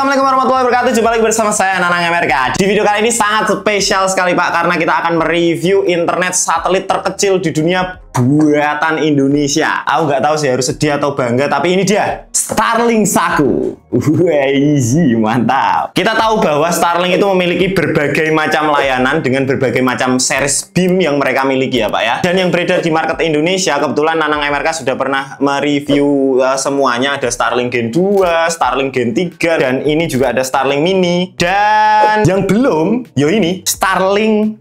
Assalamualaikum warahmatullahi wabarakatuh. Jumpa lagi bersama saya Nanang Amerika. Di video kali ini sangat spesial sekali Pak, karena kita akan mereview internet satelit terkecil di dunia buatan Indonesia. Aku nggak tahu sih harus sedih atau bangga, tapi ini dia Starlink Saku. Easy, mantap. Kita tahu bahwa Starlink itu memiliki berbagai macam layanan dengan berbagai macam series beam yang mereka miliki ya Pak ya. Dan yang beredar di market Indonesia, kebetulan Nanang Amerika sudah pernah mereview semuanya. Ada Starlink Gen 2, Starlink Gen 3, dan ini juga ada Starlink Mini. Dan yang belum, yo ini Starlink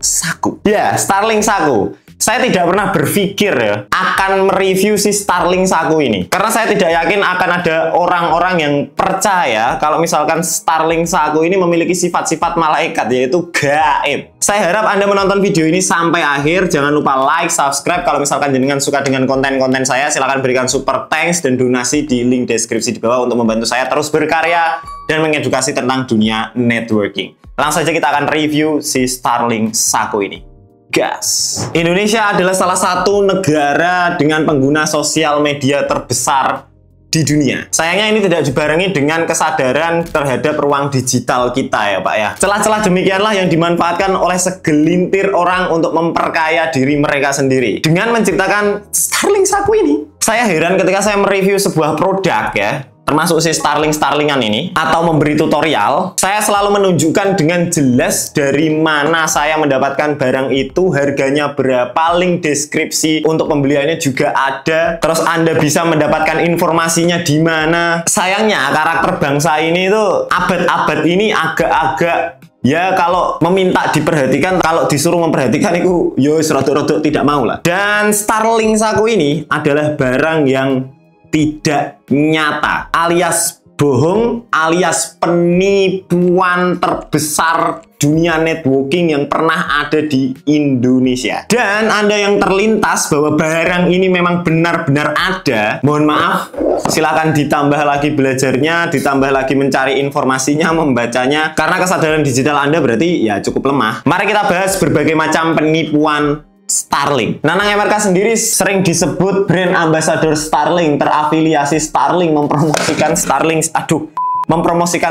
Saku. Ya, Starlink Saku. Saya tidak pernah berpikir ya akan mereview si Starlink Saku ini, karena saya tidak yakin akan ada orang-orang yang percaya kalau misalkan Starlink Saku ini memiliki sifat-sifat malaikat, yaitu gaib. Saya harap Anda menonton video ini sampai akhir. Jangan lupa like, subscribe. Kalau misalkan jenengan suka dengan konten-konten saya, silahkan berikan super thanks dan donasi di link deskripsi di bawah untuk membantu saya terus berkarya dan mengedukasi tentang dunia networking. Langsung saja kita akan review si Starlink Saku ini. Gas. Indonesia adalah salah satu negara dengan pengguna sosial media terbesar di dunia. Sayangnya ini tidak dibarengi dengan kesadaran terhadap ruang digital kita ya Pak ya. Celah-celah demikianlah yang dimanfaatkan oleh segelintir orang untuk memperkaya diri mereka sendiri dengan menciptakan Starlink Saku ini. Saya heran ketika saya mereview sebuah produk ya, termasuk si Starlingan ini, atau memberi tutorial, saya selalu menunjukkan dengan jelas dari mana saya mendapatkan barang itu, harganya berapa, link deskripsi untuk pembeliannya juga ada, terus Anda bisa mendapatkan informasinya di mana. Sayangnya karakter bangsa ini tuh abad-abad ini agak-agak ya, kalau meminta diperhatikan, kalau disuruh memperhatikan itu yo rodok-rodok tidak mau lah. Dan Starlink Saku ini adalah barang yang tidak nyata, alias bohong, alias penipuan terbesar dunia networking yang pernah ada di Indonesia. Dan Anda yang terlintas bahwa barang ini memang benar-benar ada, mohon maaf, silahkan ditambah lagi belajarnya, ditambah lagi mencari informasinya, membacanya, karena kesadaran digital Anda berarti ya cukup lemah. Mari kita bahas berbagai macam penipuan Starlink. Nanang Amerika sendiri sering disebut brand ambassador Starlink, terafiliasi Starlink, mempromosikan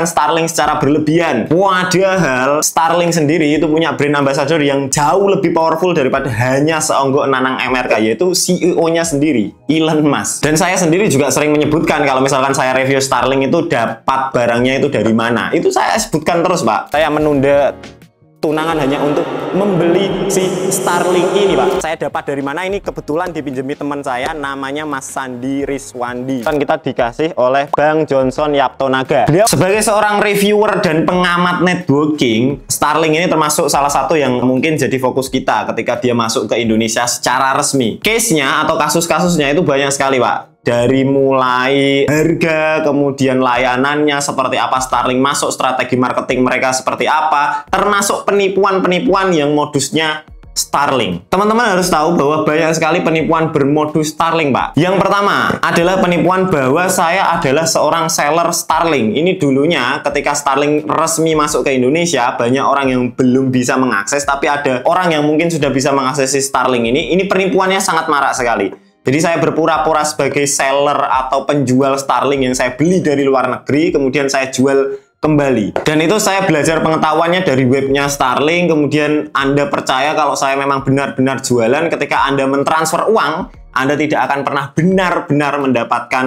Starlink secara berlebihan. Padahal Starlink sendiri itu punya brand ambassador yang jauh lebih powerful daripada hanya seonggok Nanang Amerika, yaitu CEO-nya sendiri, Elon Musk. Dan saya sendiri juga sering menyebutkan kalau misalkan saya review Starlink itu dapat barangnya itu dari mana. Itu saya sebutkan terus Pak. Saya menunda tunangan hanya untuk membeli si Starlink ini Pak. Saya dapat dari mana? Ini kebetulan dipinjemi teman saya, namanya Mas Sandi Riswandi. Kan kita dikasih oleh Bang Johnson Yaptonaga. Beliau sebagai seorang reviewer dan pengamat networking, Starlink ini termasuk salah satu yang mungkin jadi fokus kita ketika dia masuk ke Indonesia secara resmi. Case-nya atau kasus-kasusnya itu banyak sekali Pak. Dari mulai harga, kemudian layanannya seperti apa Starlink masuk, strategi marketing mereka seperti apa, termasuk penipuan-penipuan yang modusnya Starlink. Teman-teman harus tahu bahwa banyak sekali penipuan bermodus Starlink Pak. Yang pertama adalah penipuan bahwa saya adalah seorang seller Starlink. Ini dulunya ketika Starlink resmi masuk ke Indonesia, banyak orang yang belum bisa mengakses, tapi ada orang yang mungkin sudah bisa mengakses Starlink ini. Ini penipuannya sangat marak sekali. Jadi saya berpura-pura sebagai seller atau penjual Starlink yang saya beli dari luar negeri, kemudian saya jual kembali. Dan itu saya belajar pengetahuannya dari webnya Starlink, kemudian Anda percaya kalau saya memang benar-benar jualan. Ketika Anda mentransfer uang, Anda tidak akan pernah benar-benar mendapatkan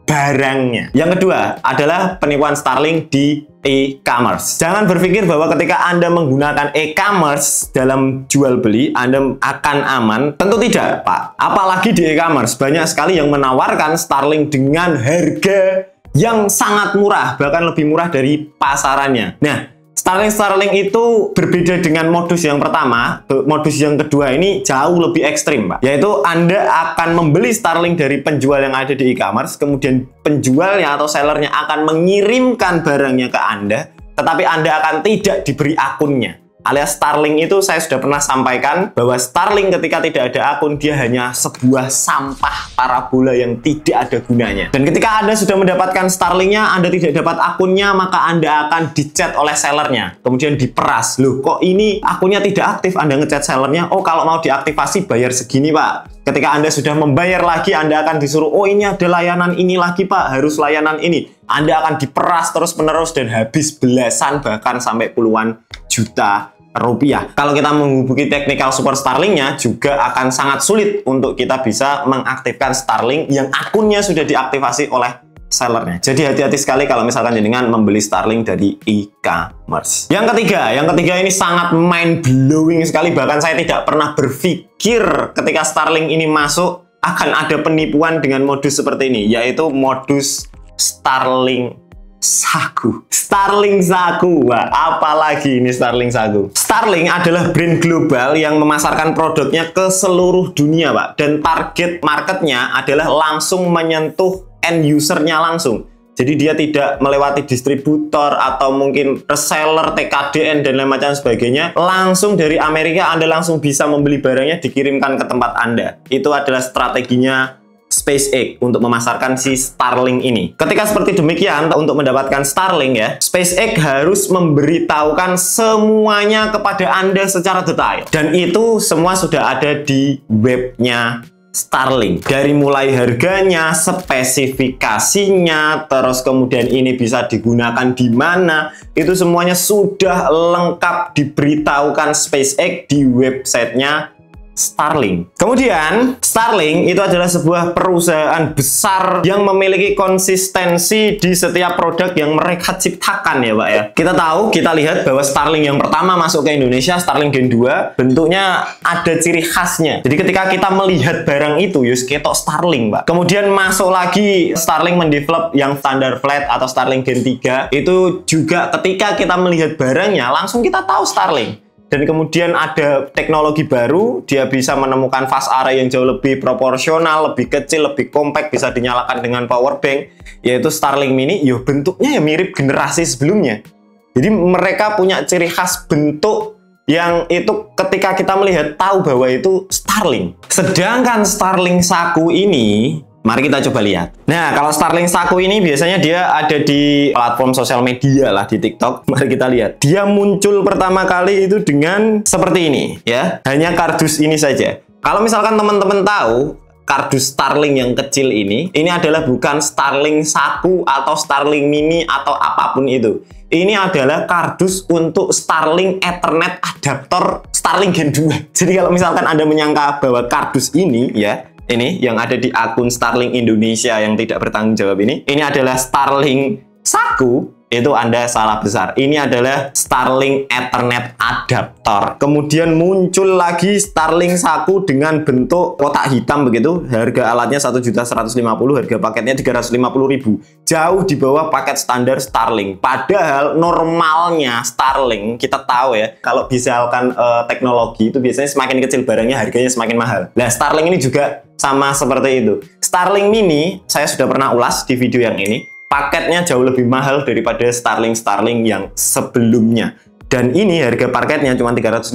barangnya. Yang kedua adalah penipuan Starlink di e-commerce. Jangan berpikir bahwa ketika Anda menggunakan e-commerce dalam jual beli, Anda akan aman. Tentu tidak, Pak. Apalagi di e-commerce, banyak sekali yang menawarkan Starlink dengan harga yang sangat murah, bahkan lebih murah dari pasarannya. Nah, Starlink itu berbeda dengan modus yang pertama. Modus yang kedua ini jauh lebih ekstrim Pak, yaitu Anda akan membeli Starlink dari penjual yang ada di e-commerce, kemudian penjualnya atau sellernya akan mengirimkan barangnya ke Anda, tetapi Anda akan tidak diberi akunnya. Alias Starlink itu saya sudah pernah sampaikan bahwa Starlink ketika tidak ada akun, dia hanya sebuah sampah parabola yang tidak ada gunanya. Dan ketika Anda sudah mendapatkan Starlinknya, Anda tidak dapat akunnya, maka Anda akan dicat oleh sellernya, kemudian diperas. Loh, kok ini akunnya tidak aktif? Anda ngechat sellernya, oh kalau mau diaktifasi bayar segini Pak. Ketika Anda sudah membayar lagi, Anda akan disuruh, oh ini ada layanan ini lagi Pak, harus layanan ini. Anda akan diperas terus-menerus dan habis belasan bahkan sampai puluhan juta rupiah. Kalau kita menghubungi technical support Starlink-nya juga akan sangat sulit untuk kita bisa mengaktifkan Starlink yang akunnya sudah diaktifasi oleh sellernya. Jadi hati-hati sekali kalau misalkan jenengan membeli Starlink dari e-commerce. Yang ketiga ini sangat mind blowing sekali. Bahkan saya tidak pernah berpikir ketika Starlink ini masuk akan ada penipuan dengan modus seperti ini, yaitu modus Starlink Saku. Starlink Saku. Wah, apalagi ini Starlink Saku. Starlink adalah brand global yang memasarkan produknya ke seluruh dunia, Pak. Dan target marketnya adalah langsung menyentuh end usernya langsung. Jadi dia tidak melewati distributor atau mungkin reseller, TKDN, dan lain macam sebagainya. Langsung dari Amerika Anda langsung bisa membeli barangnya dikirimkan ke tempat Anda. Itu adalah strateginya SpaceX untuk memasarkan si Starlink ini. Ketika seperti demikian, untuk mendapatkan Starlink ya, SpaceX harus memberitahukan semuanya kepada Anda secara detail. Dan itu semua sudah ada di webnya Starlink. Dari mulai harganya, spesifikasinya, terus kemudian ini bisa digunakan di mana, itu semuanya sudah lengkap diberitahukan SpaceX di websitenya Starlink. Kemudian Starlink itu adalah sebuah perusahaan besar yang memiliki konsistensi di setiap produk yang mereka ciptakan ya Pak ya. Kita lihat bahwa Starlink yang pertama masuk ke Indonesia, Starlink Gen 2, bentuknya ada ciri khasnya. Jadi ketika kita melihat barang itu, yus ketok Starlink Pak. Kemudian masuk lagi Starlink mendevelop yang standar flat atau Starlink Gen 3, itu juga ketika kita melihat barangnya, langsung kita tahu Starlink. Dan kemudian ada teknologi baru, dia bisa menemukan fast array yang jauh lebih proporsional, lebih kecil, lebih compact, bisa dinyalakan dengan power bank, yaitu Starlink Mini. Yo, bentuknya ya mirip generasi sebelumnya. Jadi mereka punya ciri khas bentuk yang itu ketika kita melihat tahu bahwa itu Starlink. Sedangkan Starlink Saku ini, mari kita coba lihat. Nah, kalau Starlink Saku ini biasanya dia ada di platform sosial media lah, di TikTok. Mari kita lihat. Dia muncul pertama kali itu dengan seperti ini, ya. Hanya kardus ini saja. Kalau misalkan teman-teman tahu, kardus Starlink yang kecil ini adalah bukan Starlink Saku atau Starlink Mini atau apapun itu. Ini adalah kardus untuk Starlink Ethernet adaptor Starlink Gen 2. Jadi kalau misalkan Anda menyangka bahwa kardus ini, ya, ini yang ada di akun Starlink Indonesia yang tidak bertanggung jawab ini adalah Starlink Saku, itu Anda salah besar. Ini adalah Starlink Ethernet adaptor. Kemudian muncul lagi Starlink Saku dengan bentuk kotak hitam begitu. Harga alatnya 1.150.000, harga paketnya 350.000. Jauh di bawah paket standar Starlink. Padahal normalnya Starlink kita tahu ya, kalau misalkan teknologi itu biasanya semakin kecil barangnya harganya semakin mahal. Nah, Starlink ini juga sama seperti itu. Starlink Mini saya sudah pernah ulas di video yang ini. Paketnya jauh lebih mahal daripada Starlink yang sebelumnya. Dan ini harga paketnya cuma 350.000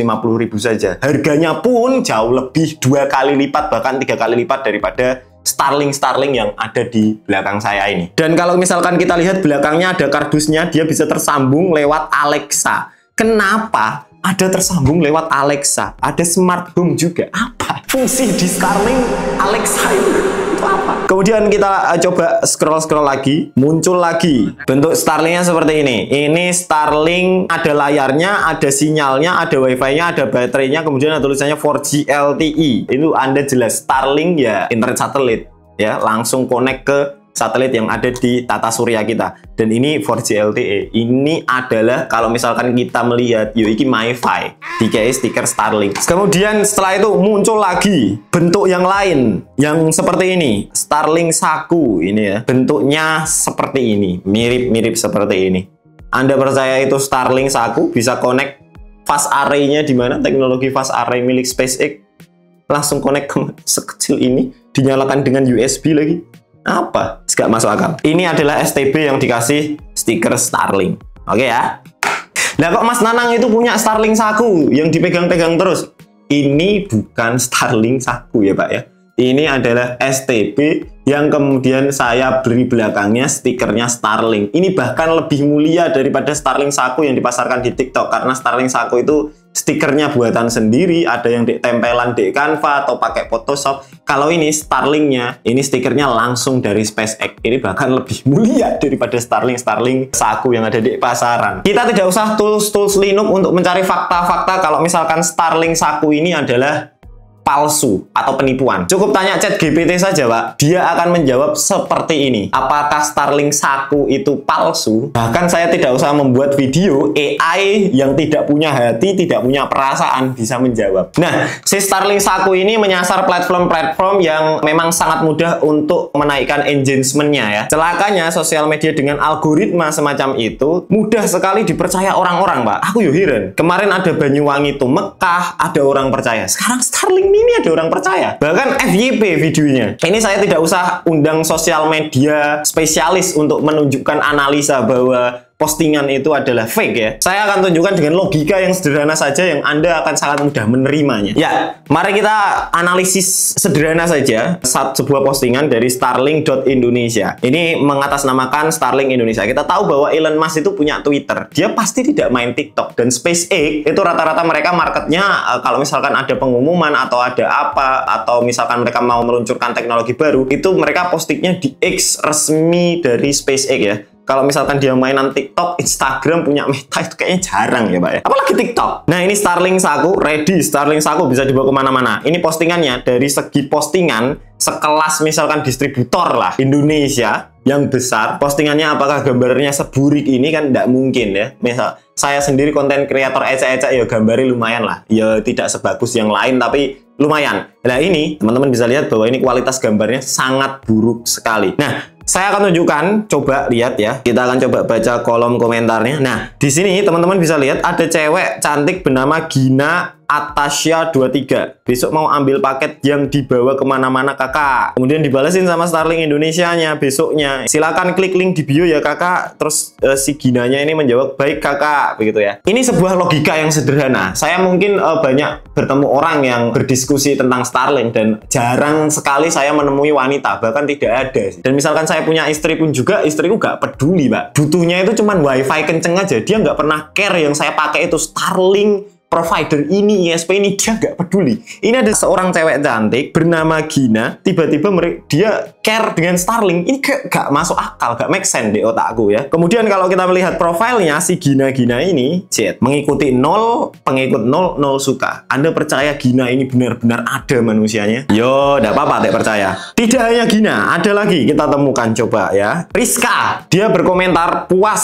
saja. Harganya pun jauh lebih 2 kali lipat, bahkan 3 kali lipat daripada Starlink yang ada di belakang saya ini. Dan kalau misalkan kita lihat belakangnya ada kardusnya, dia bisa tersambung lewat Alexa. Kenapa ada tersambung lewat Alexa? Ada smart home juga. Apa fungsi di Starlink Alexa itu apa? Kemudian kita coba scroll lagi, muncul lagi bentuk Starlinknya seperti ini. Ini Starlink, ada layarnya, ada sinyalnya, ada wifi-nya, ada baterainya, kemudian ada tulisannya 4G LTE. Itu Anda jelas Starlink ya internet satelit ya, langsung connect ke satelit yang ada di tata surya kita. Dan ini 4G LTE. Ini adalah kalau misalkan kita melihat, yo iki MiFi, dikai stiker Starlink. Kemudian setelah itu muncul lagi bentuk yang lain yang seperti ini, Starlink Saku ini ya. Bentuknya seperti ini, mirip-mirip seperti ini. Anda percaya itu Starlink Saku? Bisa connect fast array-nya di mana? Teknologi fast array milik SpaceX. Langsung connect ke sekecil ini, dinyalakan dengan USB lagi. Apa? Nggak masuk akal. Ini adalah STB yang dikasih stiker Starlink. Oke ya. Nah, kok Mas Nanang itu punya Starlink Saku yang dipegang-pegang terus? Ini bukan Starlink Saku ya Pak ya. Ini adalah STB yang kemudian saya beri belakangnya stikernya Starlink. Ini bahkan lebih mulia daripada Starlink Saku yang dipasarkan di TikTok, karena Starlink Saku itu stikernya buatan sendiri, ada yang tempelan di Canva atau pakai Photoshop. Kalau ini Starlink-nya, ini stikernya langsung dari SpaceX. Ini bahkan lebih mulia daripada Starlink Saku yang ada di pasaran. Kita tidak usah tools Linux untuk mencari fakta-fakta kalau misalkan Starlink Saku ini adalah palsu atau penipuan. Cukup tanya ChatGPT saja, Pak. Dia akan menjawab seperti ini. Apakah Starlink Saku itu palsu? Bahkan saya tidak usah membuat video, AI yang tidak punya hati, tidak punya perasaan bisa menjawab. Nah, si Starlink Saku ini menyasar platform-platform yang memang sangat mudah untuk menaikkan engagement-nya ya. Celakanya sosial media dengan algoritma semacam itu mudah sekali dipercaya orang-orang, Pak. Aku yo heran. Kemarin ada Banyuwangi itu Mekah, ada orang percaya. Sekarang Starlink ini ada orang percaya. Bahkan FYP videonya. Ini saya tidak usah undang sosial media spesialis untuk menunjukkan analisa bahwa postingan itu adalah fake ya. Saya akan tunjukkan dengan logika yang sederhana saja yang Anda akan sangat mudah menerimanya. Ya, mari kita analisis sederhana saja sebuah postingan dari Starlink.Indonesia. Ini mengatasnamakan Starlink Indonesia. Kita tahu bahwa Elon Musk itu punya Twitter. Dia pasti tidak main TikTok. Dan SpaceX itu rata-rata mereka marketnya kalau misalkan ada pengumuman atau ada apa, atau misalkan mereka mau meluncurkan teknologi baru, itu mereka postingnya di X resmi dari SpaceX ya. Kalau misalkan dia mainan TikTok, Instagram punya Meta itu kayaknya jarang ya Pak ya. Apalagi TikTok. Nah ini Starlink Saku, ready. Starlink Saku bisa dibawa kemana-mana. Ini postingannya dari segi postingan, sekelas misalkan distributor lah Indonesia yang besar. Postingannya apakah gambarnya seburik ini kan tidak mungkin ya. Misal saya sendiri konten kreator ecek-ecek ya gambarnya lumayan lah. Ya tidak sebagus yang lain tapi lumayan. Nah ini teman-teman bisa lihat bahwa ini kualitas gambarnya sangat buruk sekali. Nah saya akan tunjukkan, coba lihat ya. Kita akan coba baca kolom komentarnya. Nah, di sini teman-teman bisa lihat ada cewek cantik bernama Gina Atasya 23. Besok mau ambil paket yang dibawa kemana-mana kakak. Kemudian dibalesin sama Starlink Indonesia-nya besoknya. Silakan klik link di bio ya kakak. Terus si Ginanya ini menjawab baik kakak, begitu ya. Ini sebuah logika yang sederhana. Saya mungkin banyak bertemu orang yang berdiskusi tentang Starlink dan jarang sekali saya menemui wanita, bahkan tidak ada. Dan misalkan saya punya istri pun juga, istriku nggak peduli Pak. Butuhnya itu cuman wifi kenceng aja. Dia nggak pernah care yang saya pakai itu Starlink provider ini, ISP ini, dia nggak peduli. Ini ada seorang cewek cantik bernama Gina, tiba-tiba dia care dengan Starlink. Ini nggak masuk akal, nggak make sense di otakku ya. Kemudian kalau kita melihat profilnya si Gina ini, mengikuti 0, pengikut 0, 0 suka. Anda percaya Gina ini benar-benar ada manusianya? Yo, nggak apa-apa, tidak percaya. Tidak hanya Gina, ada lagi kita temukan coba ya. Rizka, dia berkomentar puas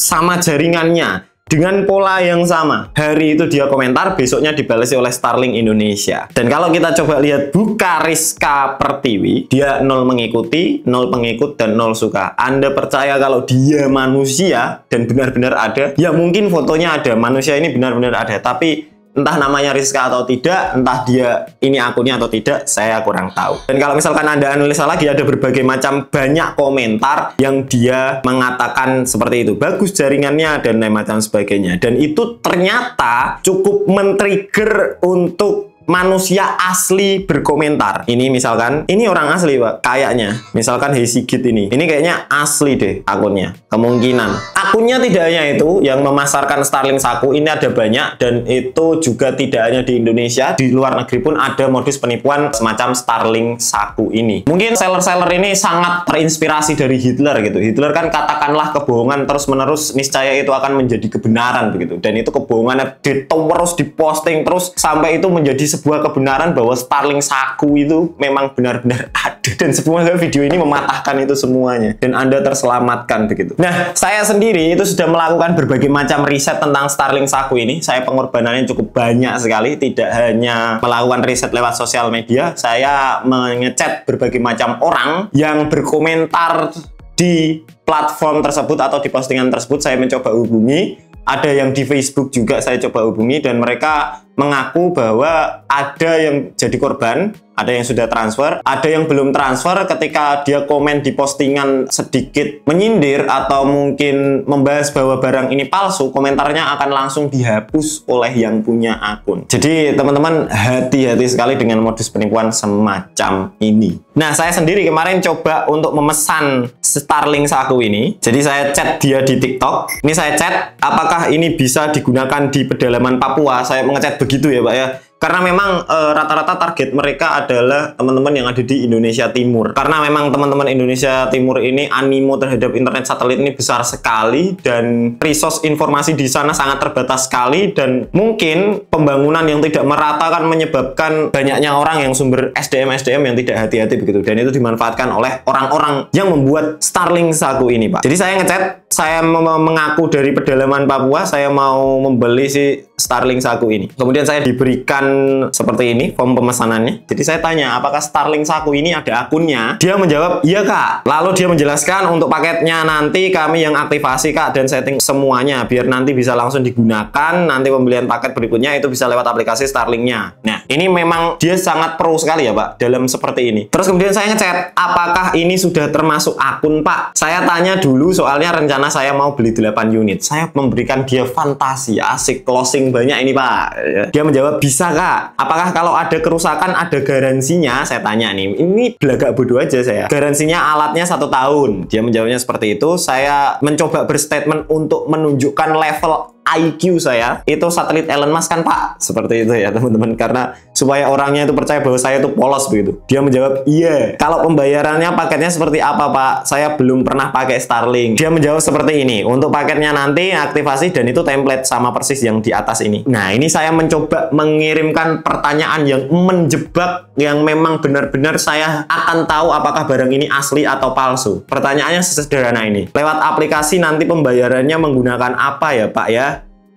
sama jaringannya. Dengan pola yang sama. Hari itu dia komentar, besoknya dibalasi oleh Starlink Indonesia. Dan kalau kita coba lihat buka Rizka Pertiwi, dia 0 mengikuti, 0 pengikut, dan 0 suka. Anda percaya kalau dia manusia dan benar-benar ada? Ya mungkin fotonya ada, manusia ini benar-benar ada. Tapi entah namanya Rizka atau tidak, entah dia ini akunnya atau tidak, saya kurang tahu. Dan kalau misalkan Anda analisa lagi, ada berbagai macam banyak komentar yang dia mengatakan seperti itu. Bagus jaringannya dan lain macam sebagainya. Dan itu ternyata cukup men-trigger untuk manusia asli berkomentar. Ini misalkan, ini orang asli Pak, kayaknya. Misalkan Hey Sigit ini kayaknya asli deh akunnya. Kemungkinan. Akunnya tidak hanya itu yang memasarkan Starlink Saku, ini ada banyak dan itu juga tidak hanya di Indonesia, di luar negeri pun ada modus penipuan semacam Starlink Saku ini. Mungkin seller-seller ini sangat terinspirasi dari Hitler gitu. Hitler kan katakanlah kebohongan terus-menerus, niscaya itu akan menjadi kebenaran begitu. Dan itu kebohongannya terus diposting terus sampai itu menjadi sebuah kebenaran bahwa Starlink Saku itu memang benar-benar ada. Dan sebuah video ini mematahkan itu semuanya. Dan Anda terselamatkan begitu. Nah, saya sendiri itu sudah melakukan berbagai macam riset tentang Starlink Saku ini. Saya pengorbanannya cukup banyak sekali. Tidak hanya melakukan riset lewat sosial media. Saya mengechat berbagai macam orang yang berkomentar di platform tersebut atau di postingan tersebut. Saya mencoba hubungi. Ada yang di Facebook juga saya coba hubungi dan mereka mengaku bahwa ada yang jadi korban, ada yang sudah transfer, ada yang belum transfer ketika dia komen di postingan sedikit menyindir atau mungkin membahas bahwa barang ini palsu, komentarnya akan langsung dihapus oleh yang punya akun. Jadi teman-teman hati-hati sekali dengan modus penipuan semacam ini. Nah, saya sendiri kemarin coba untuk memesan Starlink Saku temanku ini. Jadi saya chat dia di TikTok. Ini saya chat, apakah ini bisa digunakan di pedalaman Papua? Saya mengechat begitu ya Pak ya. Karena memang rata-rata target mereka adalah teman-teman yang ada di Indonesia Timur. Karena memang teman-teman Indonesia Timur ini animo terhadap internet satelit ini besar sekali, dan resource informasi di sana sangat terbatas sekali, dan mungkin pembangunan yang tidak merata kan menyebabkan banyaknya orang yang sumber SDM yang tidak hati-hati begitu, dan itu dimanfaatkan oleh orang-orang yang membuat Starlink Saku ini Pak. Jadi saya ngechat, saya mengaku dari pedalaman Papua, saya mau membeli si Starlink Saku ini. Kemudian saya diberikan seperti ini form pemesanannya. Jadi saya tanya, apakah Starlink Saku ini ada akunnya? Dia menjawab, iya Kak. Lalu dia menjelaskan untuk paketnya nanti kami yang aktivasi Kak, dan setting semuanya biar nanti bisa langsung digunakan. Nanti pembelian paket berikutnya itu bisa lewat aplikasi Starlink-nya. Nah, ini memang dia sangat pro sekali ya Pak dalam seperti ini. Terus kemudian saya ngechat, apakah ini sudah termasuk akun Pak? Saya tanya dulu, soalnya rencana saya mau beli 8 unit. Saya memberikan dia fantasi, asik, closing banyak ini Pak. Dia menjawab, bisa Kak. Apakah kalau ada kerusakan ada garansinya? Saya tanya nih, ini belagak bodoh aja saya. Garansinya alatnya 1 tahun. Dia menjawabnya seperti itu. Saya mencoba berstatement untuk menunjukkan level IQ saya, itu satelit Elon Musk kan Pak, seperti itu ya teman-teman, karena supaya orangnya itu percaya bahwa saya itu polos begitu. Dia menjawab, iya. Kalau pembayarannya paketnya seperti apa Pak? Saya belum pernah pakai Starlink. Dia menjawab seperti ini, untuk paketnya nanti aktivasi dan itu template sama persis yang di atas ini. Nah, ini saya mencoba mengirimkan pertanyaan yang menjebak, yang memang benar-benar saya akan tahu apakah barang ini asli atau palsu. Pertanyaannya sesederhana ini, lewat aplikasi nanti pembayarannya menggunakan apa ya Pak ya?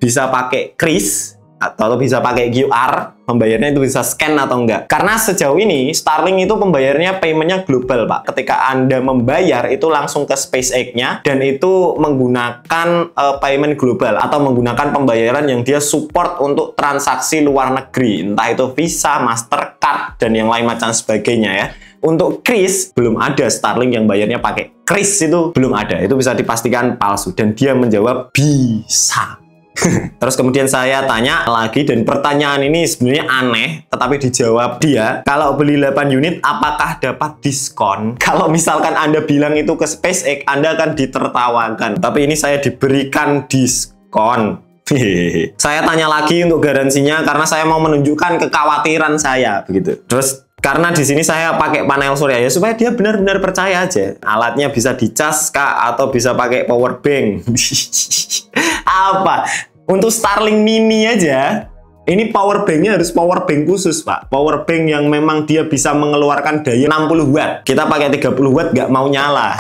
Bisa pakai kris atau bisa pakai QR, pembayarnya itu bisa scan atau enggak. Karena sejauh ini Starlink itu pembayarnya paymentnya global Pak. Ketika Anda membayar itu langsung ke SpaceX-nya, dan itu menggunakan payment global atau menggunakan pembayaran yang dia support untuk transaksi luar negeri, entah itu Visa, Mastercard, dan yang lain macam sebagainya ya. Untuk kris belum ada Starlink yang bayarnya pakai kris, itu belum ada. Itu bisa dipastikan palsu, dan dia menjawab bisa. Terus kemudian saya tanya lagi, dan pertanyaan ini sebenarnya aneh, tetapi dijawab dia, kalau beli 8 unit apakah dapat diskon? Kalau misalkan Anda bilang itu ke SpaceX, Anda akan ditertawakan, tapi ini saya diberikan diskon. Saya tanya lagi untuk garansinya, karena saya mau menunjukkan kekhawatiran saya begitu. Terus karena di sini saya pakai panel surya ya, supaya dia benar-benar percaya aja. Alatnya bisa dicas Kak, atau bisa pakai power bank. Apa? Untuk Starlink mini aja, ini power banknya harus power bank khusus Pak. Power bank yang memang dia bisa mengeluarkan daya 60 watt. Kita pakai 30 watt nggak mau nyala.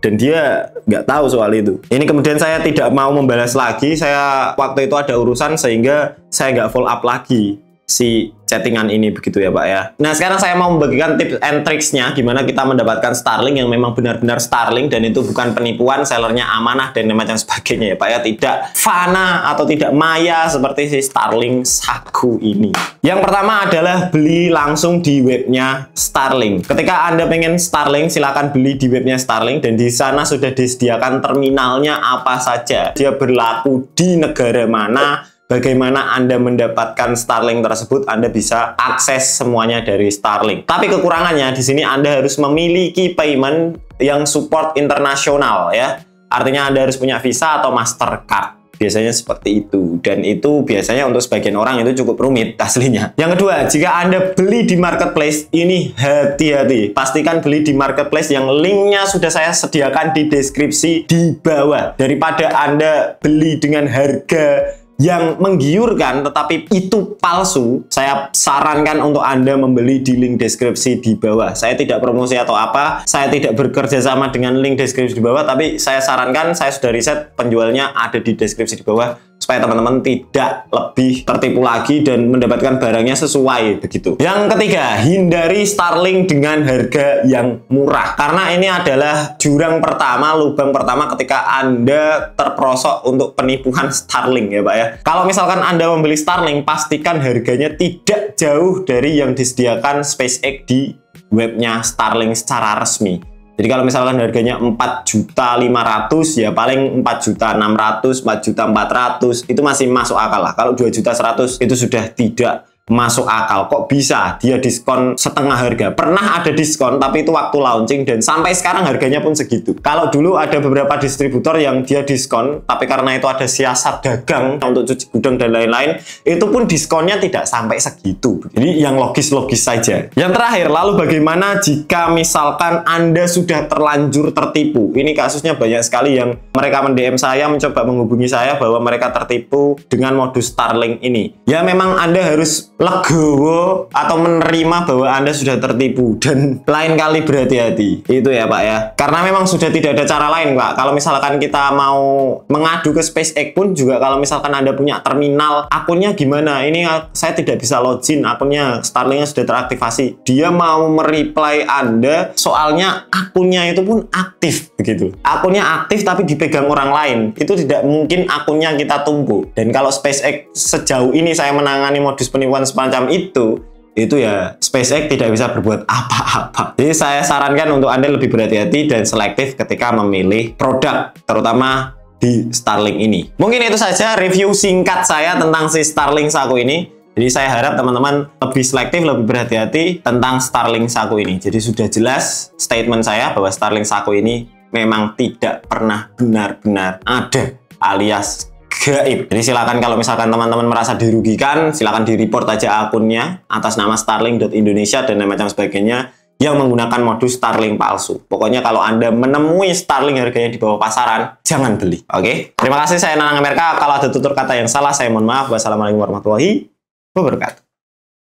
Dan dia nggak tahu soal itu. Ini kemudian saya tidak mau membalas lagi. Saya waktu itu ada urusan sehingga saya nggak follow up lagi si chattingan ini begitu ya Pak ya. Nah, sekarang saya mau membagikan tips and tricksnya gimana kita mendapatkan Starlink yang memang benar-benar Starlink, dan itu bukan penipuan, sellernya amanah dan macam sebagainya ya Pak ya. Tidak fana atau tidak maya seperti si Starlink Saku ini. Yang pertama adalah beli langsung di webnya Starlink. Ketika Anda pengen Starlink, silakan beli di webnya Starlink, dan di sana sudah disediakan terminalnya apa saja, dia berlaku di negara mana, bagaimana Anda mendapatkan Starlink tersebut, Anda bisa akses semuanya dari Starlink. Tapi kekurangannya di sini Anda harus memiliki payment yang support internasional ya. Artinya Anda harus punya Visa atau Mastercard. Biasanya seperti itu, dan itu biasanya untuk sebagian orang itu cukup rumit aslinya. Yang kedua, jika Anda beli di marketplace, ini hati-hati. Pastikan beli di marketplace yang linknya sudah saya sediakan di deskripsi di bawah. Daripada Anda beli dengan harga yang menggiurkan tetapi itu palsu, saya sarankan untuk Anda membeli di link deskripsi di bawah. Saya tidak promosi atau apa, saya tidak bekerja sama dengan link deskripsi di bawah, tapi saya sarankan, saya sudah riset, penjualnya ada di deskripsi di bawah, supaya teman-teman tidak lebih tertipu lagi dan mendapatkan barangnya sesuai begitu. Yang ketiga, hindari Starlink dengan harga yang murah, karena ini adalah jurang pertama, lubang pertama ketika Anda terperosok untuk penipuan Starlink ya Pak ya. Kalau misalkan Anda membeli Starlink, pastikan harganya tidak jauh dari yang disediakan SpaceX di webnya Starlink secara resmi. Jadi kalau misalkan harganya 4.500.000 ya paling 4.600.000, 4.400.000 itu masih masuk akal lah. Kalau 2.100.000 itu sudah tidak masuk akal. Kok bisa dia diskon setengah harga? Pernah ada diskon, tapi itu waktu launching dan sampai sekarang harganya pun segitu. Kalau dulu ada beberapa distributor yang dia diskon, tapi karena itu ada siasat dagang untuk cuci gudang dan lain-lain, itu pun diskonnya tidak sampai segitu. Jadi yang logis-logis saja. Yang terakhir, lalu bagaimana jika misalkan Anda sudah terlanjur tertipu? Ini kasusnya banyak sekali yang mereka mendm saya, mencoba menghubungi saya bahwa mereka tertipu dengan modus Starlink ini. Ya memang Anda harus legowo atau menerima bahwa Anda sudah tertipu dan lain kali berhati-hati. Itu ya Pak ya. Karena memang sudah tidak ada cara lain Pak. Kalau misalkan kita mau mengadu ke SpaceX pun juga, kalau misalkan Anda punya terminal, akunnya gimana? Ini saya tidak bisa login, akunnya Starlinknya sudah teraktivasi. Dia mau mereply Anda, soalnya akunnya itu pun aktif begitu. Akunnya aktif tapi dipegang orang lain. Itu tidak mungkin akunnya kita tumpuk. Dan kalau SpaceX sejauh ini saya menangani modus penipuan semacam itu ya SpaceX tidak bisa berbuat apa-apa. Jadi saya sarankan untuk Anda lebih berhati-hati dan selektif ketika memilih produk, terutama di Starlink ini. Mungkin itu saja review singkat saya tentang si Starlink Saku ini. Jadi saya harap teman-teman lebih selektif, lebih berhati-hati tentang Starlink Saku ini. Jadi sudah jelas statement saya bahwa Starlink Saku ini memang tidak pernah benar-benar ada, alias gaib. Jadi silakan kalau misalkan teman-teman merasa dirugikan, silakan di-report aja akunnya atas nama starlink.indonesia dan macam sebagainya yang menggunakan modus Starlink palsu. Pokoknya kalau Anda menemui Starlink harganya di bawah pasaran, jangan beli. Oke? Terima kasih, saya Nanang Amerika. Kalau ada tutur kata yang salah, saya mohon maaf. Wassalamualaikum warahmatullahi wabarakatuh.